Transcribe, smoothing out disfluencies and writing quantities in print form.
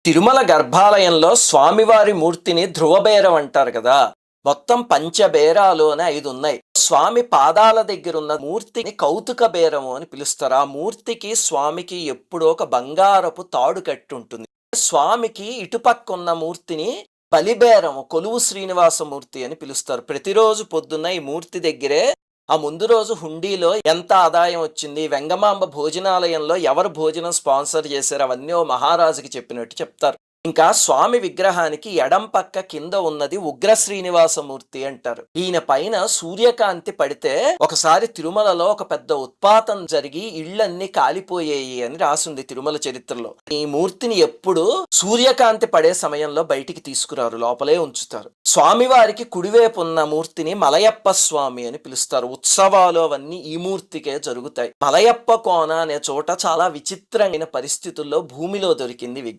తిరుమల గర్భాలయంలో స్వామివారి మూర్తిని ధ్రువబేరం అంటారు కదా. మొత్తం పంచబేరాలు అని 5 ఉన్నాయి. స్వామి పాదాల దగ్గరున్న మూర్తిని కౌతుక బేరము అని పిలుస్తారు. ఆ మూర్తికి స్వామికి ఎప్పుడో ఒక బంగారపు తాడు కట్టి ఉంటుంది. స్వామికి ఇటుపక్కున్న మూర్తిని బలిబేరము కొలువు శ్రీనివాసమూర్తి అని పిలుస్తారు. ప్రతిరోజు పొద్దున్న ఈ మూర్తి దగ్గరే ఆ ముందు రోజు హుండీలో ఎంత ఆదాయం వచ్చింది, వెంగమాంబ భోజనాలయంలో ఎవరు భోజనం స్పాన్సర్ చేశారు, అవన్నీ ఓ మహారాజుకి చెప్పినట్టు చెప్తారు. ఇంకా స్వామి విగ్రహానికి ఎడం పక్క కింద ఉన్నది ఉగ్ర శ్రీనివాసమూర్తి అంటారు. ఈయన పైన సూర్యకాంతి పడితే ఒకసారి తిరుమలలో ఒక పెద్ద ఉత్పాతం జరిగి ఇళ్లన్నీ కాలిపోయాయి అని రాసుంది తిరుమల చరిత్రలో. ఈ మూర్తిని ఎప్పుడు సూర్యకాంతి పడే సమయంలో బయటికి తీసుకురారు, లోపలే ఉంచుతారు. స్వామివారికి కుడివైపు ఉన్న మూర్తిని మలయప్ప స్వామి అని పిలుస్తారు. ఉత్సవాలు అవన్నీ ఈ మూర్తికే జరుగుతాయి. మలయప్ప కోన అనే చోట చాలా విచిత్రమైన పరిస్థితుల్లో భూమిలో దొరికింది విగ్రహం.